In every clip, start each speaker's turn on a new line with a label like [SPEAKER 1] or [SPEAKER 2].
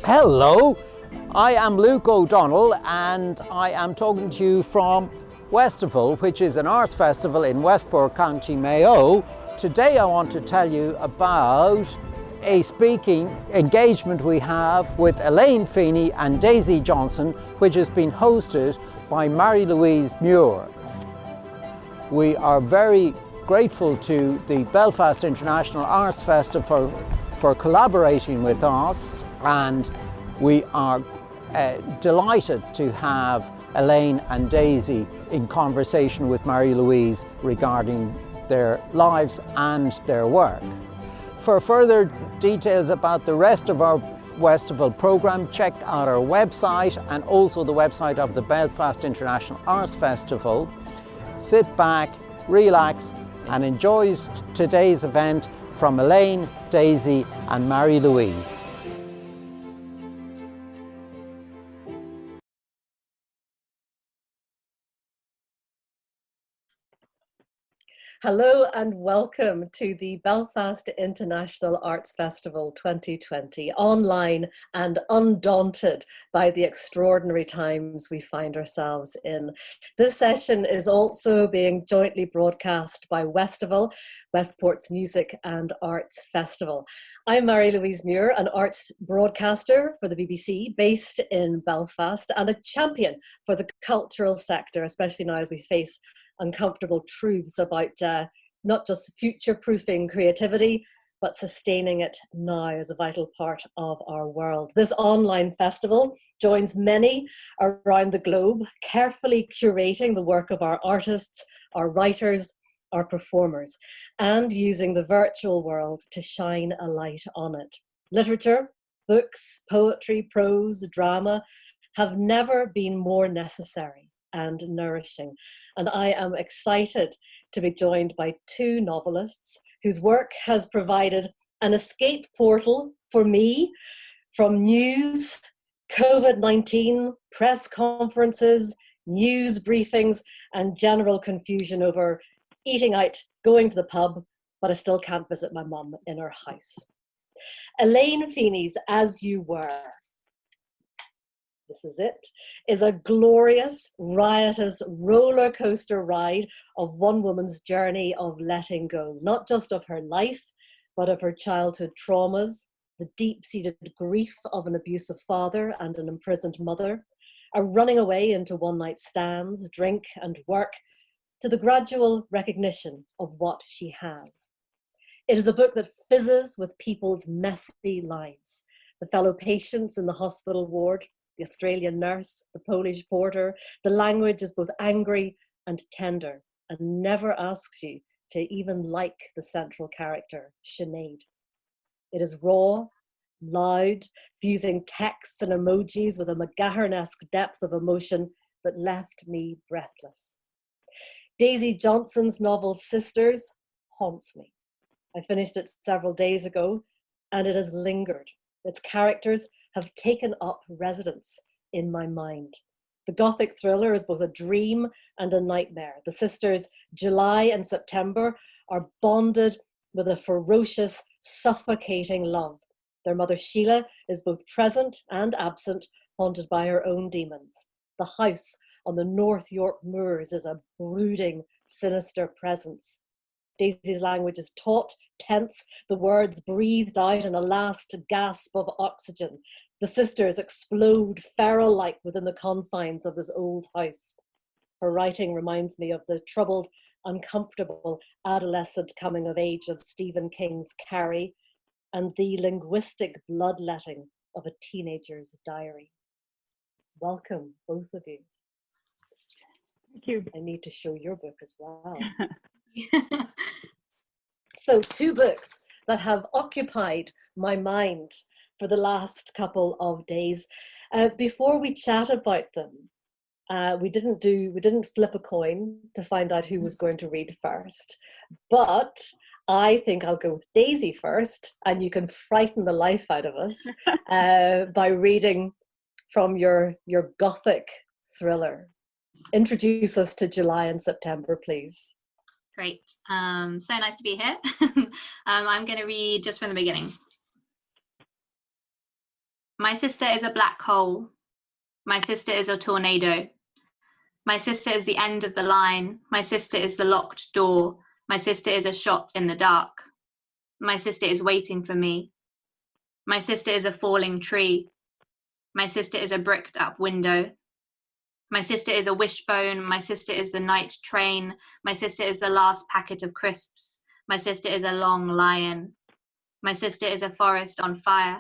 [SPEAKER 1] Hello, I am Luke O'Donnell and I am talking to you from Westival, which is an arts festival in Westport, County Mayo. Today I want to tell you about a speaking engagement we have with Elaine Feeney and Daisy Johnson, which has been hosted by Marie-Louise Muir. We are very grateful to the Belfast International Arts Festival for collaborating with us, and we are delighted to have Elaine and Daisy in conversation with Marie-Louise regarding their lives and their work. For further details about the rest of our Westival programme, check out our website and also the website of the Belfast International Arts Festival. Sit back, relax and enjoy today's event from Elaine, Daisy and Marie-Louise.
[SPEAKER 2] Hello and welcome to the Belfast International Arts Festival 2020, online and undaunted by the extraordinary times we find ourselves in. This session is also being jointly broadcast by Westival, Westport's Music and Arts Festival. I'm Marie-Louise Muir, an arts broadcaster for the BBC based in Belfast and a champion for the cultural sector, especially now as we face uncomfortable truths about not just future-proofing creativity, but sustaining it now as a vital part of our world. This online festival joins many around the globe, carefully curating the work of our artists, our writers, our performers, and using the virtual world to shine a light on it. Literature, books, poetry, prose, drama have never been more necessary and nourishing. And I am excited to be joined by two novelists whose work has provided an escape portal for me from news, COVID-19, press conferences, news briefings, and general confusion over eating out, going to the pub, but I still can't visit my mum in her house. Elaine Feeney's As You Were, this is it, is a glorious, riotous roller coaster ride of one woman's journey of letting go, not just of her life, but of her childhood traumas, the deep-seated grief of an abusive father and an imprisoned mother, a running away into one-night stands, drink and work, to the gradual recognition of what she has. It is a book that fizzes with people's messy lives, the fellow patients in the hospital ward, the Australian nurse, the Polish porter. The language is both angry and tender and never asks you to even like the central character, Sinead. It is raw, loud, fusing texts and emojis with a McGahern-esque depth of emotion that left me breathless. Daisy Johnson's novel Sisters haunts me. I finished it several days ago and it has lingered. Its characters have taken up residence in my mind. The Gothic thriller is both a dream and a nightmare. The sisters, July and September, are bonded with a ferocious, suffocating love. Their mother Sheila is both present and absent, haunted by her own demons. The house on the North York moors is a brooding, sinister presence. Daisy's language is taut, tense, the words breathed out in a last gasp of oxygen. The sisters explode feral-like within the confines of this old house. Her writing reminds me of the troubled, uncomfortable adolescent coming of age of Stephen King's Carrie and the linguistic bloodletting of a teenager's diary. Welcome, both of you.
[SPEAKER 3] Thank you.
[SPEAKER 2] I need to show your book as well. So, two books that have occupied my mind for the last couple of days. Before we chat about them, we didn't flip a coin to find out who was going to read first, but I think I'll go with Daisy first, and you can frighten the life out of us by reading from your Gothic thriller. Introduce us to July and September, please.
[SPEAKER 3] Great. So nice to be here. I'm going to read just from the beginning. My sister is a black hole. My sister is a tornado. My sister is the end of the line. My sister is the locked door. My sister is a shot in the dark. My sister is waiting for me. My sister is a falling tree. My sister is a bricked up window. My sister is a wishbone. My sister is the night train. My sister is the last packet of crisps. My sister is a long lion. My sister is a forest on fire.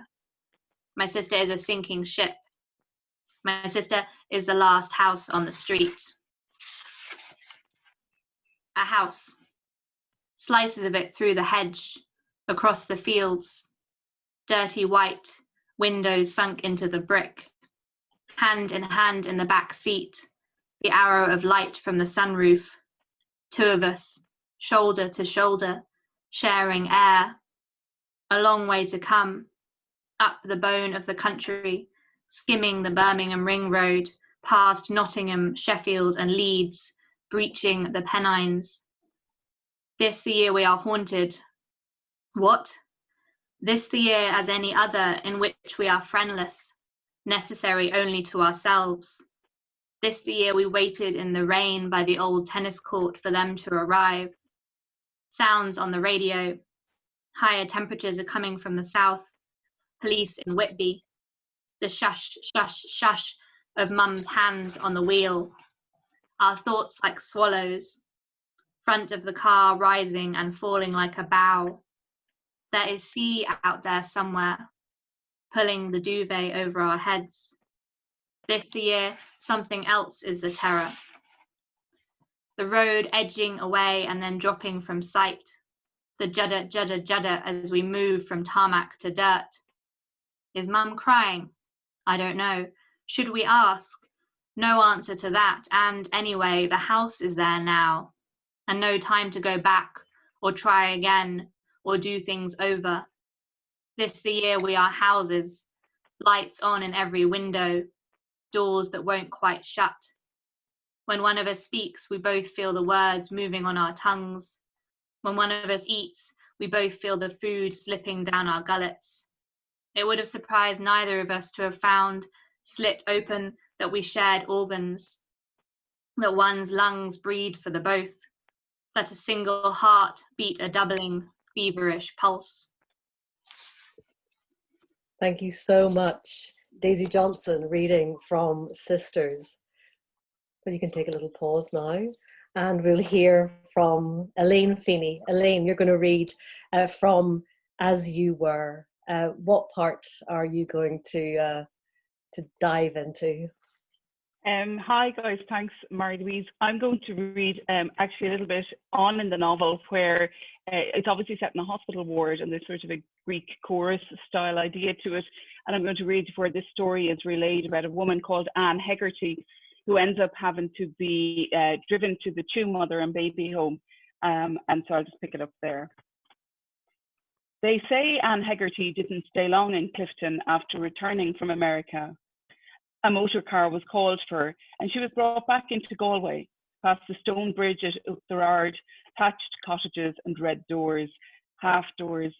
[SPEAKER 3] My sister is a sinking ship. My sister is the last house on the street. A house. Slices of it through the hedge, across the fields. Dirty white, windows sunk into the brick. Hand in hand in the back seat, the arrow of light from the sunroof. Two of us, shoulder to shoulder, sharing air. A long way to come, up the bone of the country, skimming the Birmingham Ring Road, past Nottingham, Sheffield and Leeds, breaching the Pennines. This the year we are haunted. What? This the year as any other in which we are friendless, necessary only to ourselves. This the year we waited in the rain by the old tennis court for them to arrive. Sounds on the radio. Higher temperatures are coming from the south. Police in Whitby. The shush, shush, shush of mum's hands on the wheel. Our thoughts like swallows. Front of the car rising and falling like a bow. There is sea out there somewhere, pulling the duvet over our heads. This the year something else is the terror. The road edging away and then dropping from sight. The judder, judder, judder as we move from tarmac to dirt. Is mum crying? I don't know. Should we ask? No answer to that, and anyway, the house is there now. And no time to go back, or try again, or do things over. This the year we are houses, lights on in every window, doors that won't quite shut. When one of us speaks, we both feel the words moving on our tongues. When one of us eats, we both feel the food slipping down our gullets. It would have surprised neither of us to have found, slit open, that we shared organs, that one's lungs breathe for the both, that a single heart beat a doubling, feverish pulse.
[SPEAKER 2] Thank you so much, Daisy Johnson, reading from Sisters. But you can take a little pause now, and we'll hear from Elaine Feeney. Elaine, you're going to read from As You Were. What part are you going to dive into?
[SPEAKER 4] Hi guys, thanks Marie-Louise. I'm going to read actually a little bit on in the novel where it's obviously set in a hospital ward and there's sort of a Greek chorus style idea to it. And I'm going to read where this story is relayed about a woman called Anne Hegarty who ends up having to be driven to the Chew Mother and Baby Home. And so I'll just pick it up there. They say Anne Hegarty didn't stay long in Clifton after returning from America. A motor car was called for her, and she was brought back into Galway, past the stone bridge at Utherard, thatched cottages and red doors, half doors.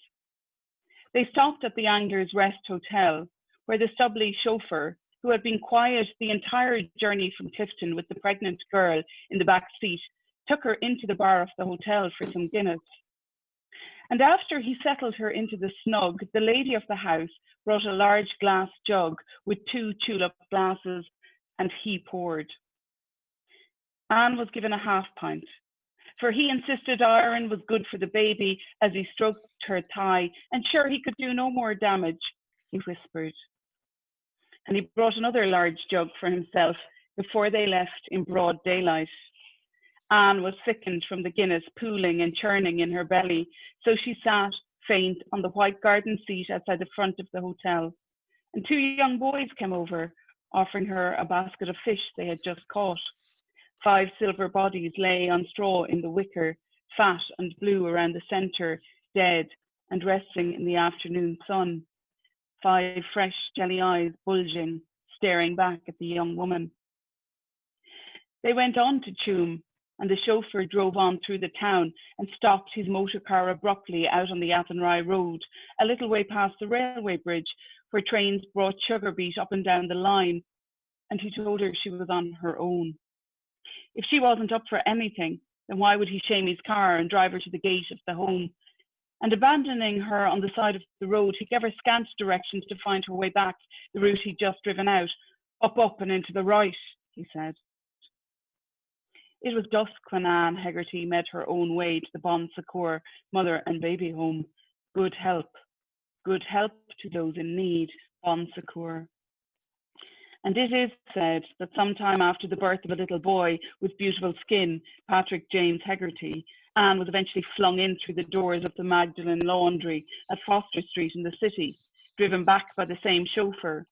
[SPEAKER 4] They stopped at the Anglers Rest Hotel, where the stubbly chauffeur, who had been quiet the entire journey from Clifton with the pregnant girl in the back seat, took her into the bar of the hotel for some Guinness. And after he settled her into the snug, the lady of the house brought a large glass jug with 2 tulip glasses, and he poured. Anne was given a half pint, for he insisted iron was good for the baby as he stroked her thigh, and sure he could do no more damage, he whispered. And he brought another large jug for himself before they left in broad daylight. Anne was sickened from the Guinness pooling and churning in her belly, so she sat, faint, on the white garden seat outside the front of the hotel. And 2 young boys came over, offering her a basket of fish they had just caught. 5 silver bodies lay on straw in the wicker, fat and blue around the centre, dead and resting in the afternoon sun. 5 fresh jelly eyes bulging, staring back at the young woman. They went on to Tuam, and the chauffeur drove on through the town and stopped his motor car abruptly out on the Athenry road, a little way past the railway bridge, where trains brought sugar beet up and down the line, and he told her she was on her own. If she wasn't up for anything, then why would he shame his car and drive her to the gate of the home? And abandoning her on the side of the road, he gave her scant directions to find her way back the route he'd just driven out, up and into the right, he said. It was dusk when Anne Hegarty made her own way to the Bon Secours mother and baby home. Good help to those in need, Bon Secours. And it is said that sometime after the birth of a little boy with beautiful skin, Patrick James Hegarty, Anne was eventually flung in through the doors of the Magdalen Laundry at Foster Street in the city, driven back by the same chauffeur.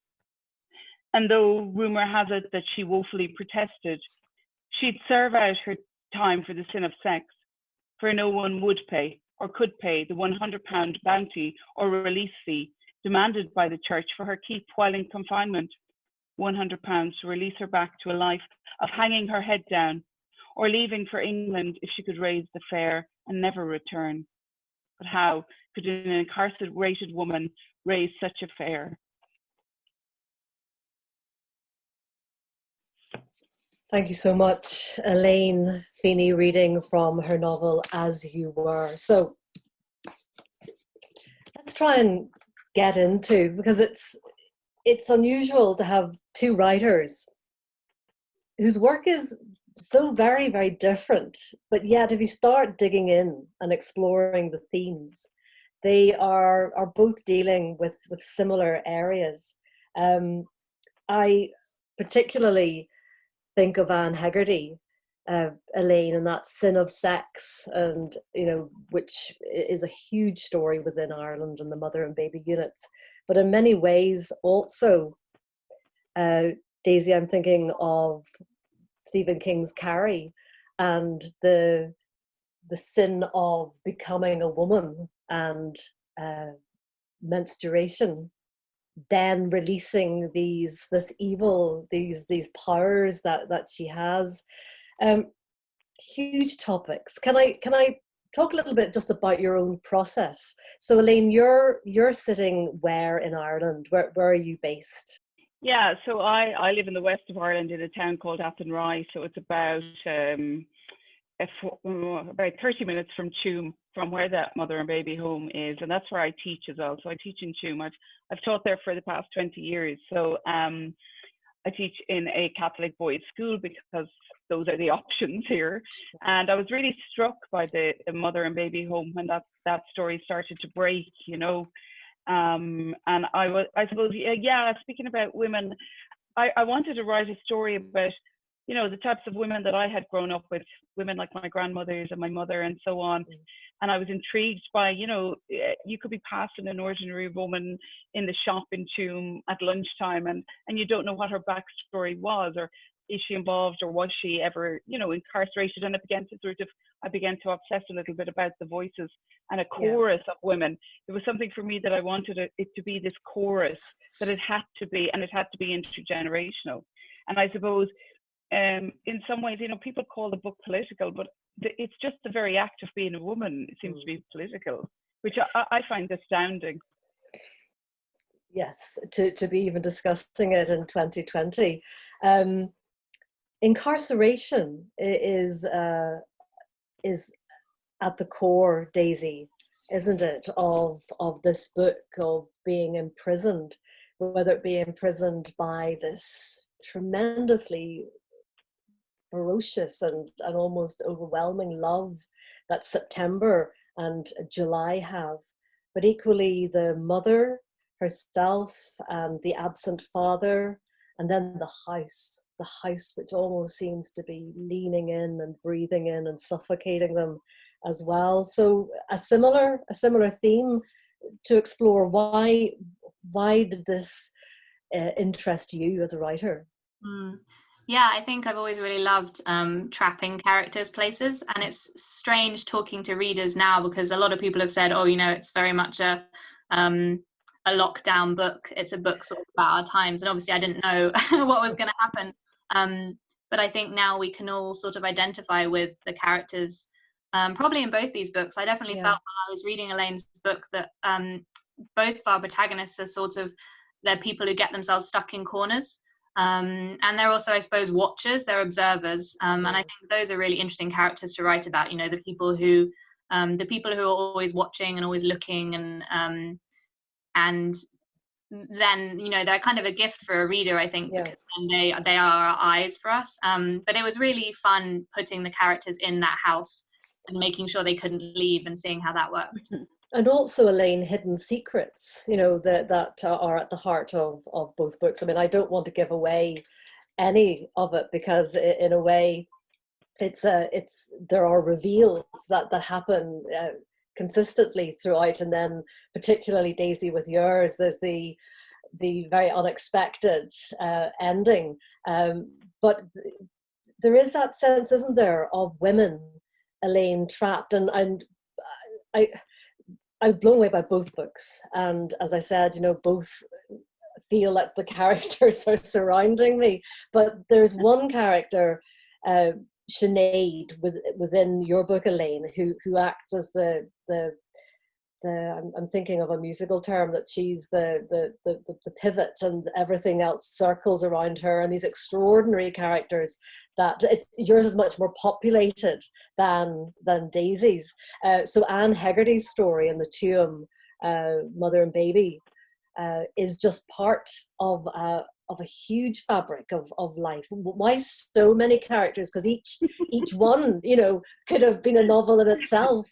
[SPEAKER 4] And though rumour has it that she woefully protested, she'd serve out her time for the sin of sex, for no one would pay or could pay the £100 bounty or release fee demanded by the church for her keep while in confinement. £100 to release her back to a life of hanging her head down or leaving for England if she could raise the fare and never return. But how could an incarcerated woman raise such a fare?
[SPEAKER 2] Thank you so much, Elaine Feeney, reading from her novel As You Were. So let's try and get into, because it's unusual to have two writers whose work is so very, very different, but yet if you start digging in and exploring the themes, they are both dealing with similar areas. I particularly think of Anne Hegarty, Elaine, and that sin of sex, and which is a huge story within Ireland and the mother and baby units. But in many ways, also, Daisy, I'm thinking of Stephen King's Carrie and the sin of becoming a woman and menstruation, then releasing these powers that she has. Huge topics. Can I talk a little bit just about your own process? So Elaine, you're sitting where in Ireland? Where are you based?
[SPEAKER 4] Yeah, so I live in the west of Ireland in a town called Athenry. So it's about 30 minutes from Tuam, from where that mother and baby home is, and that's where I teach as well. So I teach in Tuam. I've taught there for the past 20 years. So I teach in a Catholic boys' school because those are the options here. And I was really struck by the mother and baby home when that story started to break, And I suppose, speaking about women, I wanted to write a story about, the types of women that I had grown up with, women like my grandmothers and my mother and so on. And I was intrigued by, you could be passing an ordinary woman in the shop in Tuam at lunchtime and you don't know what her backstory was, or is she involved, or was she ever, incarcerated? And I began to obsess a little bit about the voices and a chorus of women. There was something for me that I wanted it to be this chorus, that it had to be intergenerational. And I suppose, in some ways, people call the book political, but it's just the very act of being a woman seems to be political, which I find astounding.
[SPEAKER 2] Yes, to be even discussing it in 2020. Incarceration is at the core, Daisy, isn't it, of this book, of being imprisoned, whether it be imprisoned by this tremendously ferocious and almost overwhelming love that September and July have, but equally the mother herself and the absent father, and then the house which almost seems to be leaning in and breathing in and suffocating them as well. So a similar theme to explore. Why did this interest you as a writer?
[SPEAKER 3] Yeah, I think I've always really loved trapping characters' places, and it's strange talking to readers now because a lot of people have said, it's very much a lockdown book. It's a book sort of about our times, and obviously I didn't know what was going to happen. But I think now we can all sort of identify with the characters, probably in both these books. I definitely felt when I was reading Elaine's book that both of our protagonists are sort of they're people who get themselves stuck in corners. And they're also, I suppose, watchers, they're observers. And I think those are really interesting characters to write about, you know, the people who are always watching and always looking, and then, you know, they're kind of a gift for a reader, I think, because then they are our eyes for us. But it was really fun putting the characters in that house and making sure they couldn't leave and seeing how that worked.
[SPEAKER 2] And also, Elaine, hidden secrets, you know, that are at the heart of both books. I mean, I don't want to give away any of it because in a way there are reveals that happen consistently throughout, and then particularly, Daisy, with yours, there's the very unexpected ending, but there is that sense, isn't there, of women, Elaine, trapped, and I was blown away by both books, and as I said, you know, both feel like the characters are surrounding me, but there's one character, Sinead, within your book, Elaine, who acts as the I'm thinking of a musical term, that she's the pivot, and everything else circles around her, and these extraordinary characters that yours is much more populated than Daisy's. So Anne Hegarty's story in the Tuam, Mother and Baby, is just part of a huge fabric of life. Why so many characters? Because each one, you know, could have been a novel in itself.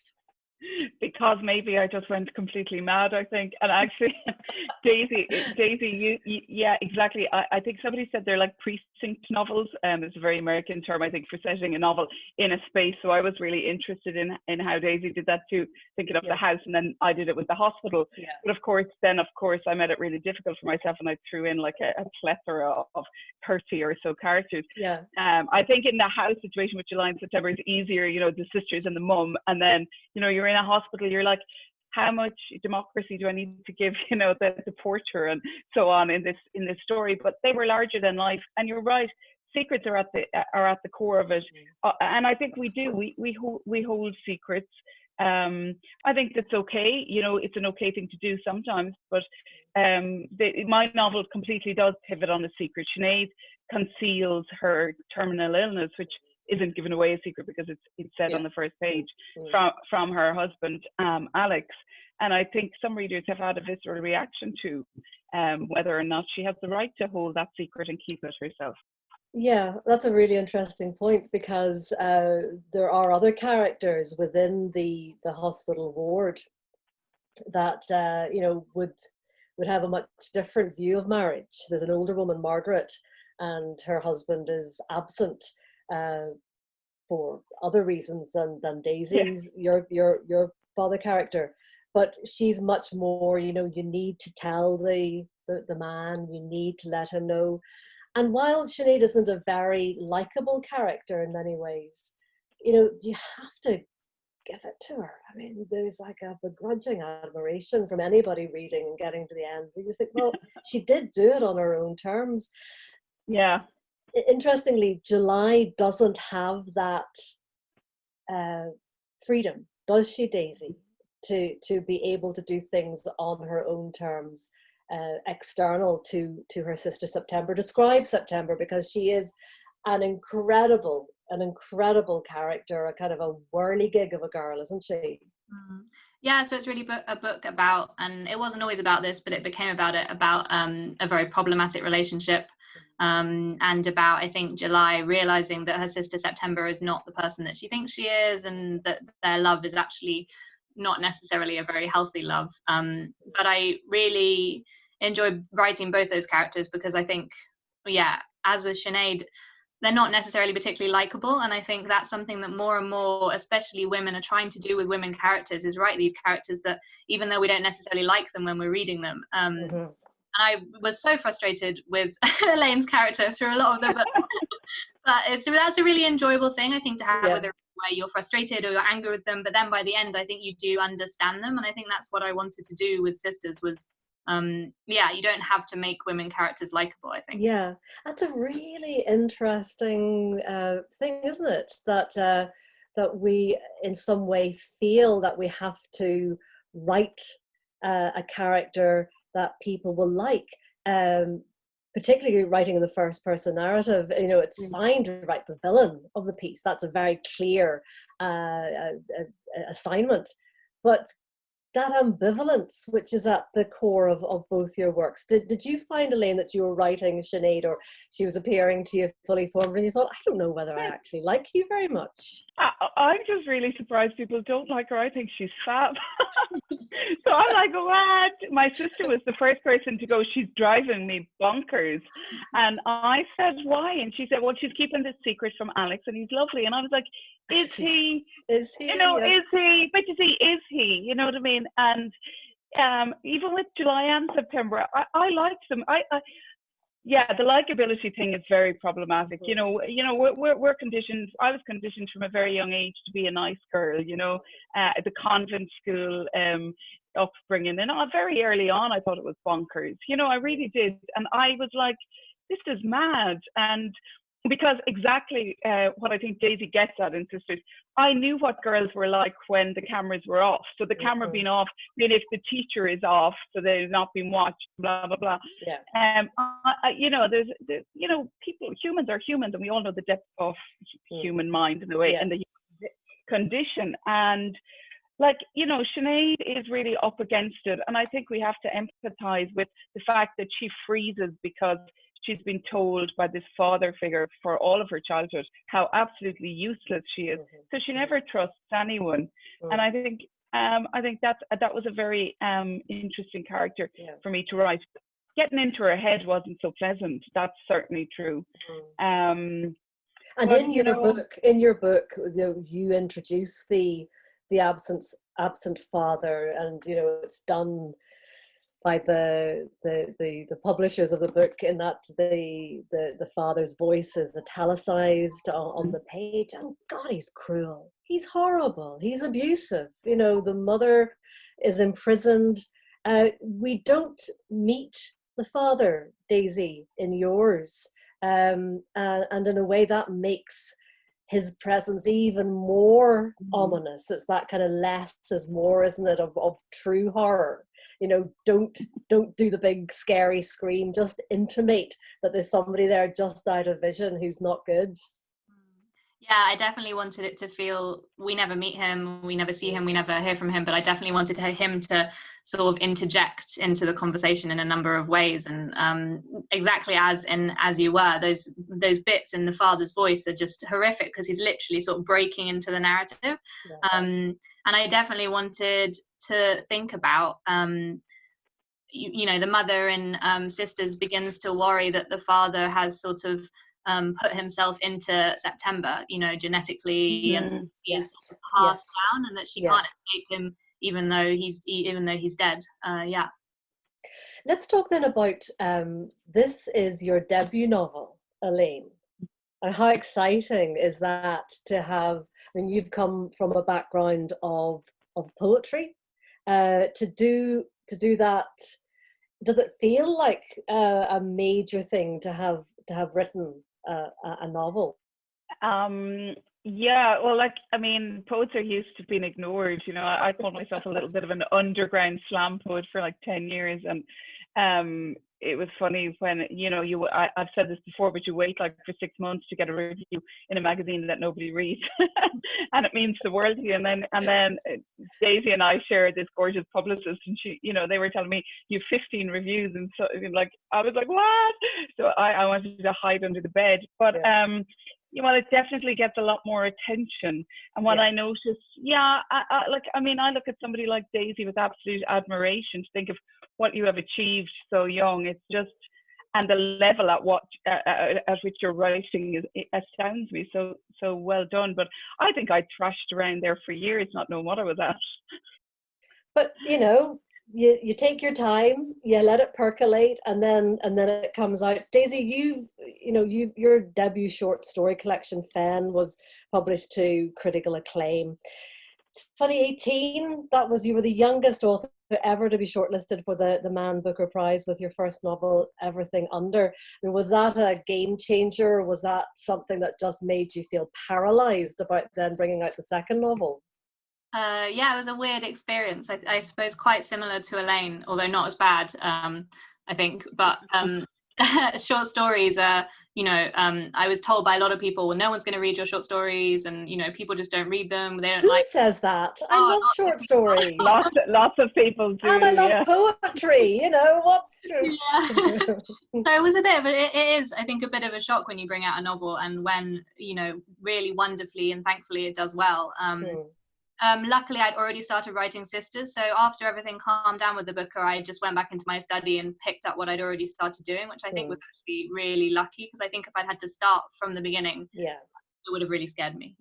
[SPEAKER 4] Because maybe I just went completely mad, I think. And actually, Daisy, you yeah, exactly. I think somebody said they're like precinct novels. It's a very American term, I think, for setting a novel in a space. So I was really interested in how Daisy did that too, thinking of the house, and then I did it with the hospital. Yeah. But of course, I made it really difficult for myself, and I threw in like a plethora of 30 or so characters. Yeah. I think in the house situation with July and September is easier, you know, the sisters and the mum, and then, you know, you're in a hospital, you're like, how much democracy do I need to give, you know, the porter and so on in this story? But they were larger than life, and you're right, secrets are at the core of it. And I think we hold secrets. I think that's okay, you know, it's an okay thing to do sometimes, but my novel completely does pivot on a secret. Sinead conceals her terminal illness, which isn't given away a secret because it's said on the first page from her husband, Alex. And I think some readers have had a visceral reaction to whether or not she has the right to hold that secret and keep it herself.
[SPEAKER 2] Yeah, that's a really interesting point, because there are other characters within the hospital ward that you know, would have a much different view of marriage. There's an older woman, Margaret, and her husband is absent for other reasons than Daisy's, your father character. But she's much more, you know, you need to tell the man, you need to let him know. And while Sinead isn't a very likable character in many ways, you know, you have to give it to her. I mean, there's like a begrudging admiration from anybody reading and getting to the end. You just think, well, she did do it on her own terms.
[SPEAKER 4] Yeah.
[SPEAKER 2] Interestingly, July doesn't have that freedom, does she, Daisy, to be able to do things on her own terms, external to her sister September. Describe September, because she is an incredible character, a kind of a whirligig of a girl, isn't she?
[SPEAKER 3] Yeah, so it's really a book about, and it wasn't always about this, but it became about a very problematic relationship, and about, I think, July realizing that her sister September is not the person that she thinks she is, and that their love is actually not necessarily a very healthy love. But I really enjoy writing both those characters, because I think, yeah, as with Sinead, they're not necessarily particularly likable, and I think that's something that more and more, especially women, are trying to do with women characters, is write these characters that, even though we don't necessarily like them when we're reading them, and I was so frustrated with Elaine's character through a lot of the book. But that's a really enjoyable thing, I think, to have with a, where you're frustrated or you're angry with them, but then by the end I think you do understand them, and I think that's what I wanted to do with Sisters was, you don't have to make women characters likable, I think.
[SPEAKER 2] Yeah, that's a really interesting thing, isn't it? That we in some way feel that we have to write a character that people will like. particularly writing in the first person narrative, you know, it's fine to write the villain of the piece. That's a very clear assignment. But that ambivalence, which is at the core of both your works. Did you find, Elaine, that you were writing Sinead, or she was appearing to you fully formed, and you thought, I don't know whether I actually like you very much?
[SPEAKER 4] I'm just really surprised people don't like her. I think she's fab. So I'm like, what? My sister was the first person to go, she's driving me bonkers. And I said, why? And she said, well, she's keeping this secret from Alex, and he's lovely. And I was like, is he?
[SPEAKER 2] Is he?
[SPEAKER 4] You know,
[SPEAKER 2] yeah.
[SPEAKER 4] is he? But you see, is he? You know what I mean? And even with July and September, I liked them. Yeah, the likability thing is very problematic. You know, we're conditioned. I was conditioned from a very young age to be a nice girl. You know, the convent school upbringing, and very early on, I thought it was bonkers. You know, I really did, and I was like, this is mad. And because exactly what I think Daisy gets at in Sisters, I knew what girls were like when the cameras were off. So the camera being off, then if the teacher is off, so they're not being watched, blah, blah, blah.
[SPEAKER 2] Yeah.
[SPEAKER 4] You know, there's, you know, humans are humans, and we all know the depth of human mind in the way, and the condition. And like, you know, Sinead is really up against it. And I think we have to empathize with the fact that she freezes because she's been told by this father figure for all of her childhood how absolutely useless she is. So she never trusts anyone. And I think that was a very interesting character for me to write. Getting into her head wasn't so pleasant. That's certainly true.
[SPEAKER 2] And in your book, you introduce the absent father, and you know, it's done by the publishers of the book, in that the father's voice is italicized on the page. And God, he's cruel, he's horrible, he's abusive. You know, the mother is imprisoned. We don't meet the father, Daisy, in yours, and in a way that makes his presence even more ominous. It's that kind of less is more, isn't it, of true horror. You know, don't do the big scary scream, just intimate that there's somebody there just out of vision who's not good.
[SPEAKER 3] Yeah, I definitely wanted it to feel, we never meet him, we never see him, we never hear from him, but I definitely wanted him to sort of interject into the conversation in a number of ways. And exactly as you were, those bits in the father's voice are just horrific, because he's literally sort of breaking into the narrative. And I definitely wanted to think about, you know, the mother in Sisters begins to worry that the father has sort of put himself into September, you know, genetically, and he's passed down, and that she can't escape him, even though he's dead.
[SPEAKER 2] Let's talk then about this is your debut novel, Elaine, and how exciting is that to have? I mean, you've come from a background of poetry, to do that. Does it feel like a major thing to have written a novel?
[SPEAKER 4] Yeah, well, like, I mean, poets are used to being ignored. You know, I called myself a little bit of an underground slam poet for like 10 years. And it was funny when, you know, I've said this before, but you wait like for 6 months to get a review in a magazine that nobody reads. And it means the world to you. And then Daisy and I shared this gorgeous publicist, and she, you know, they were telling me you have 15 reviews. And so, like, I was like, what? So I wanted to hide under the bed. But, you know, it definitely gets a lot more attention. And what I noticed, I look at somebody like Daisy with absolute admiration, to think of what you have achieved so young. It's just, and the level at which you're writing astounds me. So well done. But I think I thrashed around there for years, not knowing what I was at.
[SPEAKER 2] But you know, you take your time, you let it percolate, and then it comes out. Daisy, your debut short story collection, Fen, was published to critical acclaim. 2018, you were the youngest author ever to be shortlisted for the Man Booker Prize with your first novel, Everything Under. I mean, was that a game changer? Or was that something that just made you feel paralyzed about then bringing out the second novel?
[SPEAKER 3] It was a weird experience. I suppose quite similar to Elaine, although not as bad. I think. But short stories are, I was told by a lot of people, well, no one's going to read your short stories, and people just don't read them. They don't
[SPEAKER 2] Who
[SPEAKER 3] like.
[SPEAKER 2] says that? I love short stories.
[SPEAKER 4] Lots of people do.
[SPEAKER 2] And I love poetry. What's
[SPEAKER 3] yeah. So it was a bit of it is, I think, a bit of a shock when you bring out a novel, and when really wonderfully and thankfully it does well. Luckily, I'd already started writing Sisters, so after everything calmed down with the Booker, I just went back into my study and picked up what I'd already started doing, which I think was actually really lucky, because I think if I'd had to start from the beginning, it would have really scared me.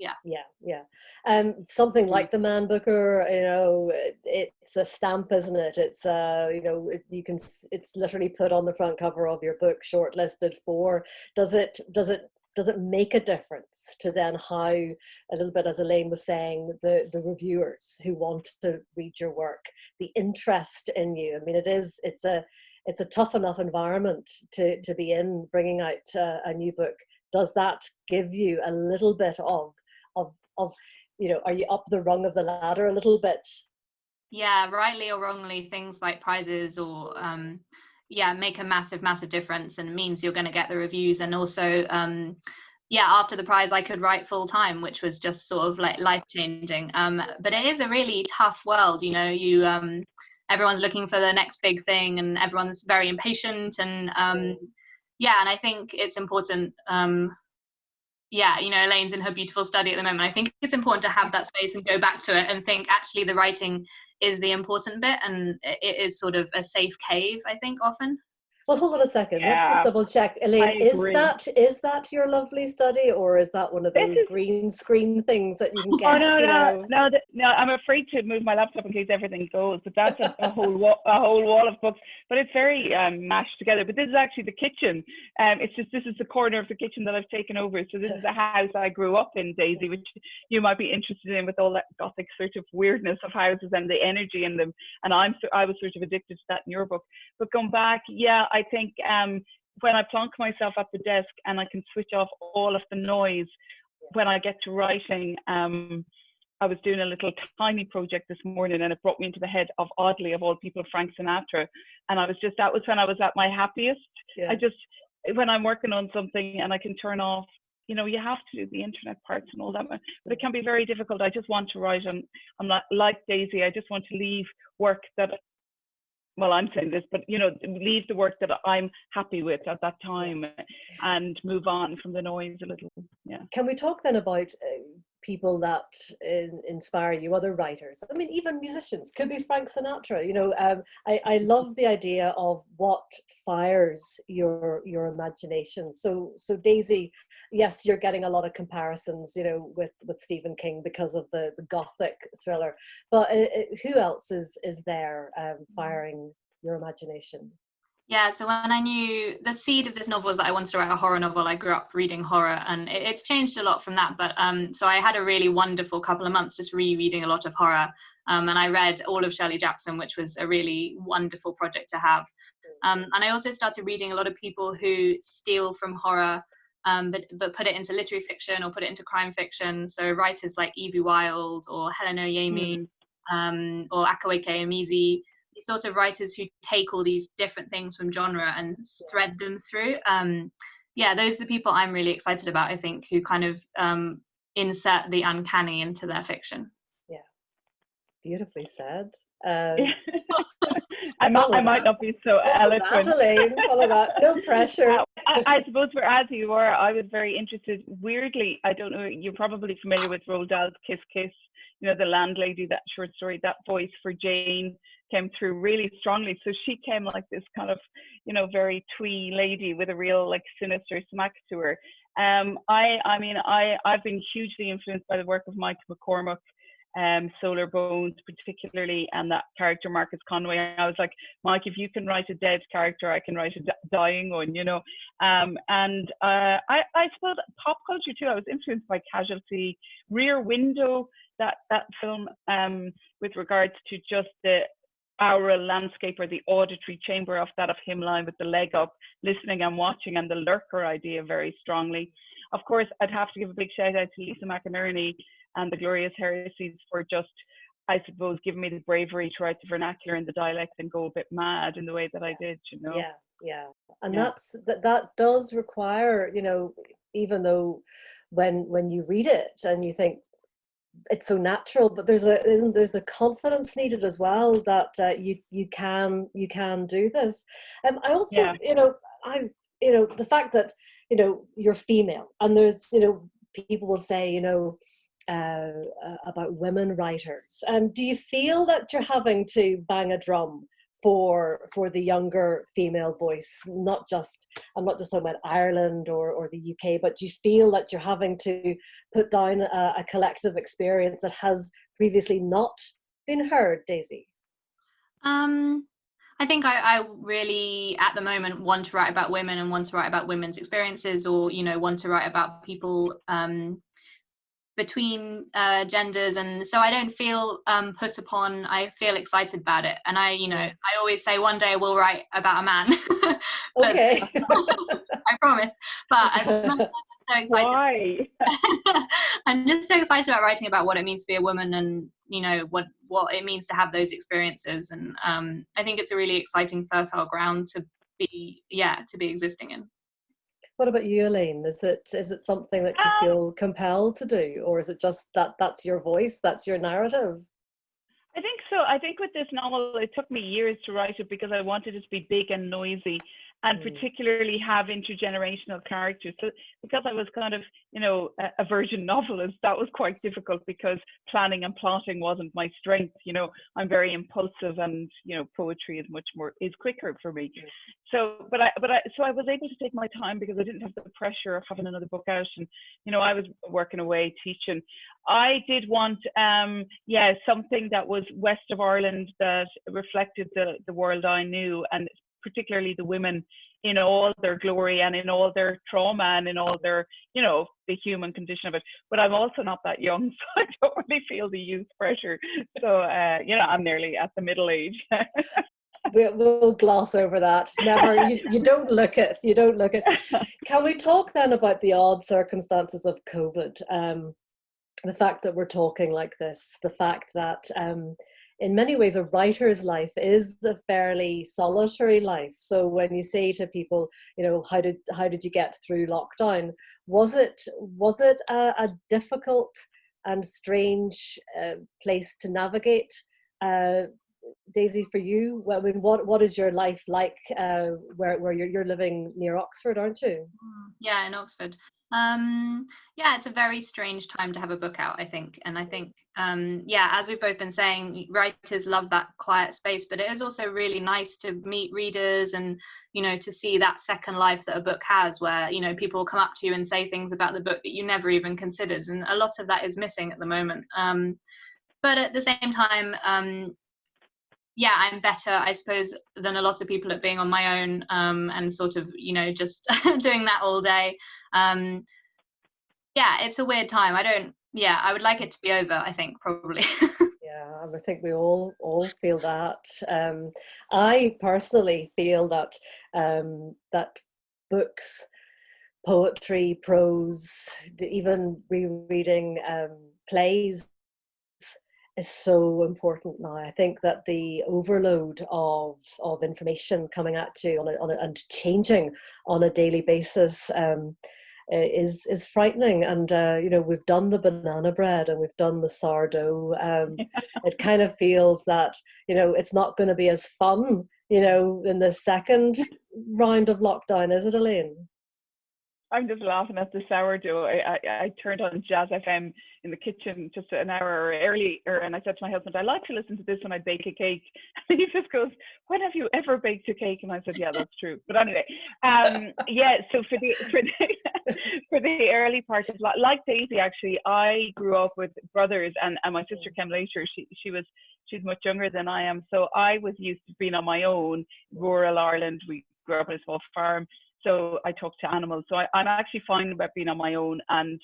[SPEAKER 2] Something like the Man Booker, it's a stamp, isn't it? It's it's literally put on the front cover of your book, shortlisted for. Does it make a difference to then how, a little bit as Elaine was saying, the reviewers who want to read your work, the interest in you? I mean, it's a tough enough environment to be in, bringing out a new book. Does that give you a little bit of are you up the rung of the ladder a little bit?
[SPEAKER 3] Yeah, rightly or wrongly, things like prizes or make a massive difference, and it means you're going to get the reviews. And also after the prize, I could write full time, which was just sort of like life changing. But it is a really tough world. Everyone's looking for the next big thing, and everyone's very impatient, and and I think it's important. Elaine's in her beautiful study at the moment. I think it's important to have that space and go back to it and think, actually, the writing is the important bit, and it is sort of a safe cave, I think, often.
[SPEAKER 2] Well, hold on a second. Let's just double check. Elaine, is that your lovely study, or is that one of those green screen things that you can get?
[SPEAKER 4] No. I'm afraid to move my laptop in case everything goes. But that's a whole wall of books. But it's very mashed together. But this is actually the kitchen. This is the corner of the kitchen that I've taken over. So this is the house I grew up in, Daisy, which you might be interested in, with all that Gothic sort of weirdness of houses and the energy in them. And I was sort of addicted to that in your book. But going back, I think when I plonk myself at the desk and I can switch off all of the noise when I get to writing, I was doing a little tiny project this morning, and it brought me into the head of, oddly, of all people, Frank Sinatra. And that was when I was at my happiest. When I'm working on something and I can turn off, you have to do the internet parts and all that, but it can be very difficult. I just want to write, and I'm not like Daisy. I just want to leave work that, well, I'm saying this, but leave the work that I'm happy with at that time and move on from the noise a little. Yeah.
[SPEAKER 2] Can we talk then about people that inspire you, other writers? I mean, even musicians, could be Frank Sinatra. I love the idea of what fires your imagination. So Daisy, yes, you're getting a lot of comparisons, with Stephen King because of the Gothic thriller. But who else is there firing your imagination?
[SPEAKER 3] Yeah, so when I knew the seed of this novel was that I wanted to write a horror novel, I grew up reading horror, and it's changed a lot from that. But so I had a really wonderful couple of months just rereading a lot of horror. And I read all of Shirley Jackson, which was a really wonderful project to have. And I also started reading a lot of people who steal from horror, but put it into literary fiction or put it into crime fiction. So writers like Evie Wilde or Helen Oyemi or Akaweke Emezi. These sort of writers who take all these different things from genre and thread them through. Those are the people I'm really excited about, I think, who kind of insert the uncanny into their fiction.
[SPEAKER 2] Yeah, beautifully said.
[SPEAKER 4] I might not be so eloquent.
[SPEAKER 2] Follow that. No pressure.
[SPEAKER 4] I suppose as you were, I was very interested. Weirdly, I don't know, you're probably familiar with Roald Dahl's Kiss Kiss, the landlady, that short story, that voice for Jane came through really strongly. So she came like this kind of, very twee lady with a real like sinister smack to her. I've been hugely influenced by the work of Michael McCormack, Solar Bones particularly, and that character Marcus Conway. I was like, Mike, if you can write a dead character, I can write a dying one, I suppose pop culture too. I was influenced by Casualty, Rear Window, that film, with regards to just the aural landscape or the auditory chamber of him lying with the leg up, listening and watching, and the lurker idea very strongly. Of course, I'd have to give a big shout out to Lisa McInerney and the Glorious Heresies for just I suppose, given me the bravery to write the vernacular and the dialect and go a bit mad in the way that I did, you know.
[SPEAKER 2] Yeah. And
[SPEAKER 4] Yeah.
[SPEAKER 2] that does require, you know, even though when you read it and you think it's so natural, but there's a confidence needed as well that you can do this. I also,
[SPEAKER 4] Yeah.
[SPEAKER 2] the fact that, you know, you're female, and there's, you know, people will say, you know, about women writers, and do you feel that you're having to bang a drum for the younger female voice? I'm not just talking about Ireland or the UK, but do you feel that you're having to put down a collective experience that has previously not been heard, Daisy?
[SPEAKER 3] I think I really, at the moment, want to write about women and want to write about women's experiences, or, you know, want to write about people between genders, and so I don't feel put upon. I feel excited about it, and I always say one day I will write about a man. But
[SPEAKER 2] Okay.
[SPEAKER 3] I promise. But I'm so excited.
[SPEAKER 4] Why?
[SPEAKER 3] I'm just so excited about writing about what it means to be a woman, and, you know, what it means to have those experiences, and I think it's a really exciting, fertile ground to be existing in.
[SPEAKER 2] What about you, Elaine? Is it something that you feel compelled to do, or is it just that's your voice, that's your narrative?
[SPEAKER 4] I think so. I think with this novel, it took me years to write it because I wanted it to be big and noisy, and particularly have intergenerational characters. So because I was kind of, you know, a virgin novelist, that was quite difficult because planning and plotting wasn't my strength. You know, I'm very impulsive, and, you know, poetry is quicker for me. So, so I was able to take my time because I didn't have the pressure of having another book out, and, you know, I was working away teaching. I did want, something that was west of Ireland that reflected the world I knew, and particularly the women in all their glory and in all their trauma and in all their, you know, the human condition of it. But I'm also not that young, so I don't really feel the youth pressure. So, you know, I'm nearly at the middle age.
[SPEAKER 2] We'll gloss over that. Never, you don't look it. You don't look it. Can we talk then about the odd circumstances of COVID? The fact that we're talking like this, the fact that in many ways a writer's life is a fairly solitary life. So when you say to people, you know, how did you get through lockdown? Was it a difficult and strange place to navigate? Daisy, for you, I mean, what is your life like where you're living near Oxford, aren't you?
[SPEAKER 3] Yeah, in Oxford. It's a very strange time to have a book out, I think. And I think, as we've both been saying, writers love that quiet space, but it is also really nice to meet readers and, you know, to see that second life that a book has, where, you know, people come up to you and say things about the book that you never even considered. And a lot of that is missing at the moment. But at the same time, I'm better, I suppose, than a lot of people at being on my own, and sort of, you know, just doing that all day. It's a weird time. I would like it to be over, I think, probably.
[SPEAKER 2] Yeah, I think we all feel that. I personally feel that that books, poetry, prose, even rereading plays is so important now. I think that the overload of information coming at you and changing on a daily basis is frightening. And you know, we've done the banana bread and we've done the sourdough. It kind of feels that, you know, it's not going to be as fun, you know, in the second round of lockdown, is it, Elaine?
[SPEAKER 4] I'm just laughing at the sourdough. I turned on Jazz FM in the kitchen just an hour earlier, and I said to my husband, I like to listen to this when I bake a cake. And he just goes, when have you ever baked a cake? And I said, yeah, that's true. But anyway, so for the early part of like Daisy, actually, I grew up with brothers, and my sister came later. She's much younger than I am. So I was used to being on my own, rural Ireland. We grew up on a small farm. So I talk to animals. So I'm actually fine about being on my own, and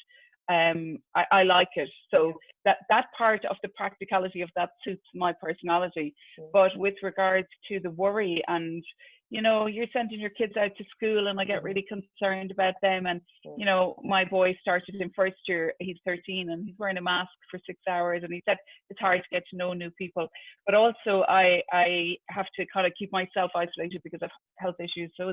[SPEAKER 4] I like it. So that part of the practicality of that suits my personality. But with regards to the worry and, you know, you're sending your kids out to school and I get really concerned about them. And, you know, my boy started in first year, he's 13 and he's wearing a mask for 6 hours. And he said it's hard to get to know new people. But also I have to kind of keep myself isolated because of health issues. So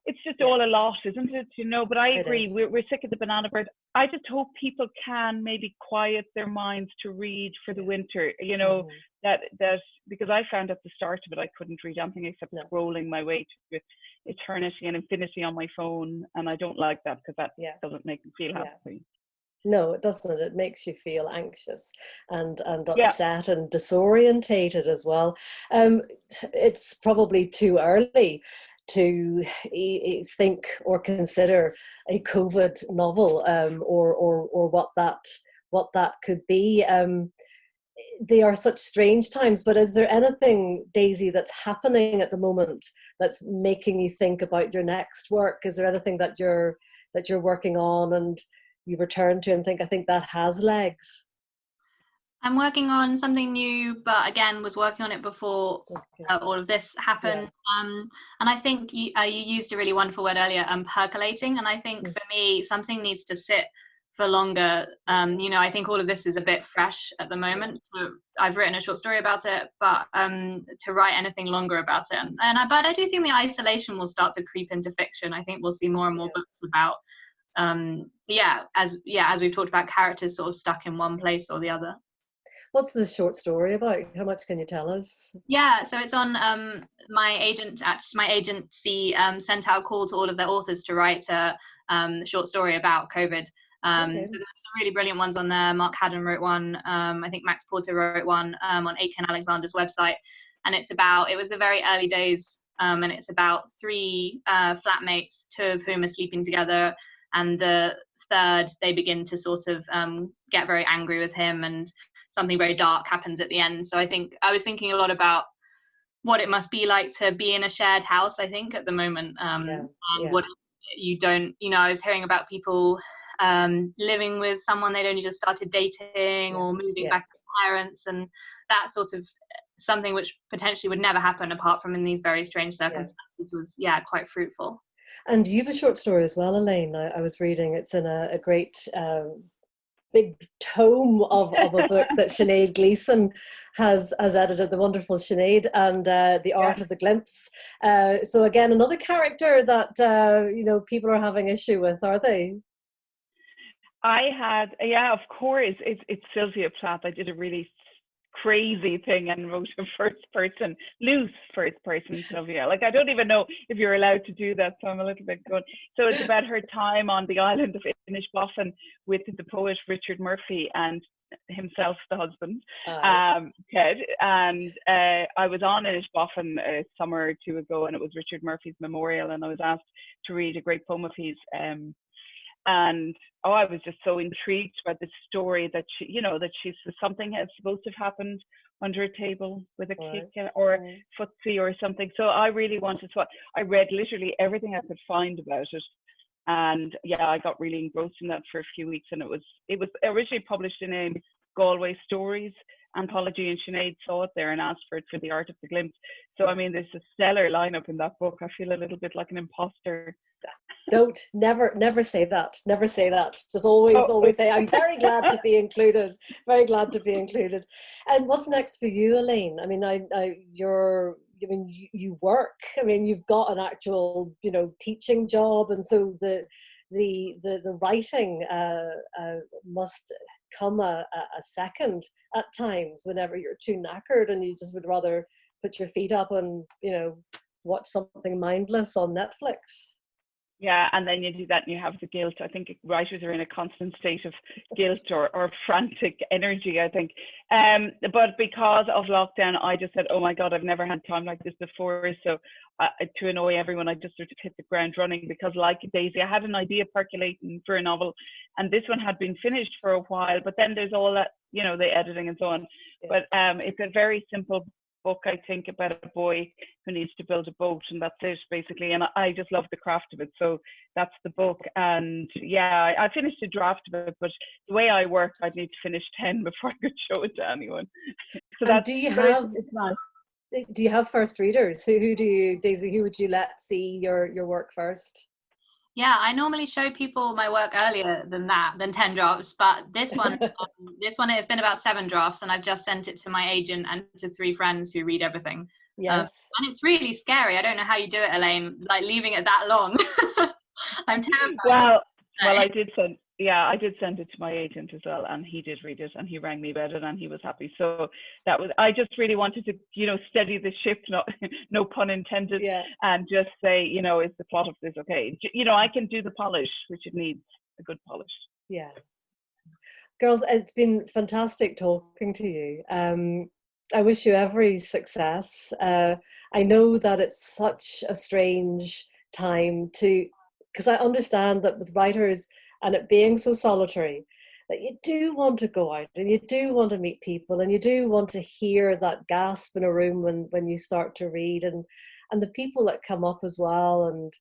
[SPEAKER 4] it's just all a lot, isn't it? You know, but I agree, we're sick of the banana bread. I just hope people can maybe quiet their minds to read for the winter, you know, that because I found at the start of it, I couldn't read anything except scrolling my way to eternity and infinity on my phone. And I don't like that because that doesn't make me feel happy.
[SPEAKER 2] No, it doesn't. It makes you feel anxious and upset and disorientated as well. It's probably too early to think or consider a COVID novel, or what that could be. They are such strange times, but is there anything, Daisy, that's happening at the moment that's making you think about your next work? Is there anything that you're working on and you return to and think, I think that has legs?
[SPEAKER 3] I'm working on something new, but again, was working on it before all of this happened. And I think you used a really wonderful word earlier, percolating. And I think for me, something needs to sit for longer. You know, I think all of this is a bit fresh at the moment. So I've written a short story about it, but to write anything longer about it. But I do think the isolation will start to creep into fiction. I think we'll see more and more books about, as we've talked about, characters sort of stuck in one place or the other.
[SPEAKER 2] What's the short story about? How much can you tell us? Yeah,
[SPEAKER 3] so it's on my agency sent out a call to all of their authors to write a short story about COVID. So there's some really brilliant ones on there. Mark Haddon wrote one. I think Max Porter wrote one on Aitken Alexander's website. And it was the very early days. And it's about 3 flatmates, 2 of whom are sleeping together. And the third, they begin to sort of get very angry with him, and something very dark happens at the end. So I think I was thinking a lot about what it must be like to be in a shared house, I think, at the moment. What you don't, you know, I was hearing about people living with someone they'd only just started dating or moving back to parents, and that sort of something which potentially would never happen apart from in these very strange circumstances was quite fruitful.
[SPEAKER 2] And you have a short story as well, Elaine. I was reading, it's in a great big tome of a book that Sinead Gleeson has edited, the wonderful Sinead, and The Art of the Glimpse. So again, another character that you know, people are having issue with, are they?
[SPEAKER 4] I had, of course, it's Sylvia Plath. I did a really crazy thing and wrote a loose first person Sylvia. Like, I don't even know if you're allowed to do that, so I'm a little bit good. So it's about her time on the island of Inishbofin with the poet Richard Murphy and himself, the husband, Ted. And I was on Inishbofin a summer or 2 ago, and it was Richard Murphy's memorial, and I was asked to read a great poem of his. And I was just so intrigued by the story that something had supposed to have happened under a table with a kick or footsie or something. So I really wanted to. I read literally everything I could find about it, and I got really engrossed in that for a few weeks. And it was originally published in a Galway Stories anthology, and Sinead saw it there and asked for it for The Art of the Glimpse. So I mean, there's a stellar lineup in that book. I feel a little bit like an imposter.
[SPEAKER 2] Don't never say that. Never say that. Just always say, I'm very glad to be included. Very glad to be included. And what's next for you, Elaine? I mean, you work. I mean, you've got an actual, you know, teaching job, and so the writing must come a second at times whenever you're too knackered and you just would rather put your feet up and, you know, watch something mindless on Netflix.
[SPEAKER 4] Yeah, and then you do that and you have the guilt. I think writers are in a constant state of guilt or frantic energy, I think. But because of lockdown, I just said, oh my God, I've never had time like this before. So to annoy everyone, I just sort of hit the ground running, because like Daisy, I had an idea percolating for a novel, and this one had been finished for a while, but then there's all that, you know, the editing and so on. Yeah. But it's a very simple book, I think, about a boy who needs to build a boat, and that's it basically. And I just love the craft of it, so that's the book. And I finished a draft of it, but the way I work, I'd need to finish 10 before I could show it to anyone. So
[SPEAKER 2] do you have
[SPEAKER 4] it's nice.
[SPEAKER 2] do you have first readers? Who do you, Daisy, who would you let see your work first?
[SPEAKER 3] Yeah, I normally show people my work earlier than 10 drafts, but this one it's been about 7 drafts, and I've just sent it to my agent and to 3 friends who read everything.
[SPEAKER 2] Yes.
[SPEAKER 3] And it's really scary. I don't know how you do it, Elaine, like leaving it that long. I'm terrified.
[SPEAKER 4] Well, I did send it to my agent as well, and he did read it, and he rang me about it, and he was happy. So I just really wanted to, steady the ship, no pun intended, and just say, is the plot of this okay? I can do the polish, which it needs, a good polish.
[SPEAKER 2] Yeah. Girls, it's been fantastic talking to you. I wish you every success. I know that it's such a strange time because I understand that with writers and it being so solitary, that you do want to go out and you do want to meet people and you do want to hear that gasp in a room when you start to read, and the people that come up as well, and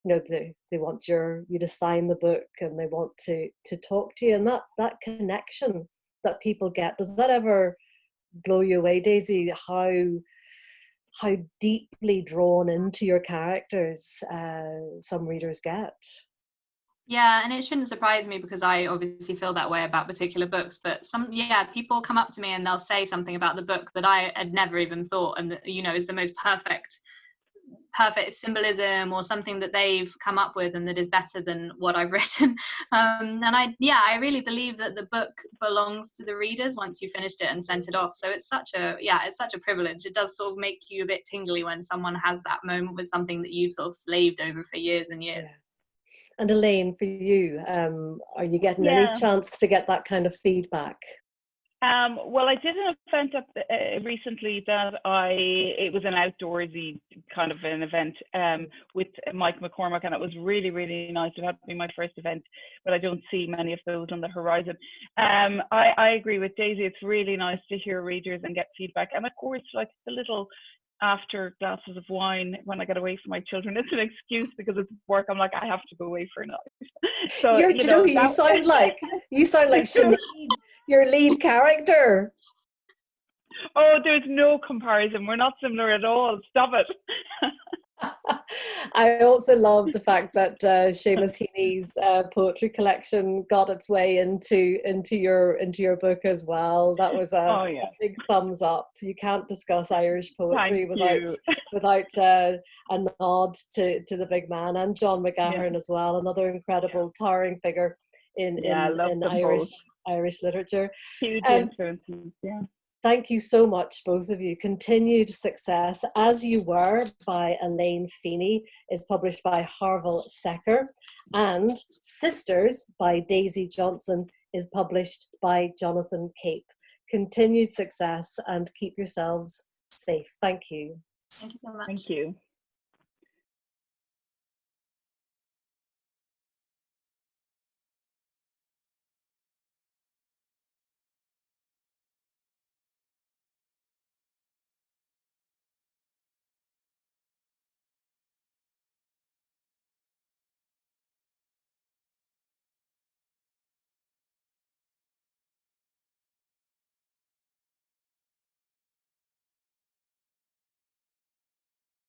[SPEAKER 2] they want you to sign the book, and they want to talk to you, and that connection that people get. Does that ever blow you away, Daisy, how deeply drawn into your characters some readers get?
[SPEAKER 3] Yeah, and it shouldn't surprise me because I obviously feel that way about particular books, but people come up to me and they'll say something about the book that I had never even thought, and is the most perfect symbolism or something that they've come up with, and that is better than what I've written. And I really believe that the book belongs to the readers once you finished it and sent it off. So it's such a privilege. It does sort of make you a bit tingly when someone has that moment with something that you've sort of slaved over for years and years.
[SPEAKER 2] Yeah. And Elaine, for you, are you getting any chance to get that kind of feedback?
[SPEAKER 4] Well, I did an event up recently that it was an outdoorsy kind of an event with Mike McCormack, and it was really, really nice. It had to be my first event, but I don't see many of those on the horizon. I agree with Daisy. It's really nice to hear readers and get feedback, and of course, like the little after glasses of wine when I get away from my children, it's an excuse because it's work. I'm like, I have to go away for a night. So
[SPEAKER 2] you sound like Sinead, your lead character.
[SPEAKER 4] Oh, there's no comparison. We're not similar at all. Stop it.
[SPEAKER 2] I also love the fact that Seamus Heaney's poetry collection got its way into your book as well. That was a big thumbs up. You can't discuss Irish poetry without a nod to the big man, and John McGahern as well, another incredible towering figure in Irish literature.
[SPEAKER 4] Huge influences,
[SPEAKER 2] Thank you so much, both of you. Continued success. As You Were by Elaine Feeney is published by Harvill Secker, and Sisters by Daisy Johnson is published by Jonathan Cape. Continued success and keep yourselves safe. Thank you.
[SPEAKER 3] Thank you so much.
[SPEAKER 4] Thank you.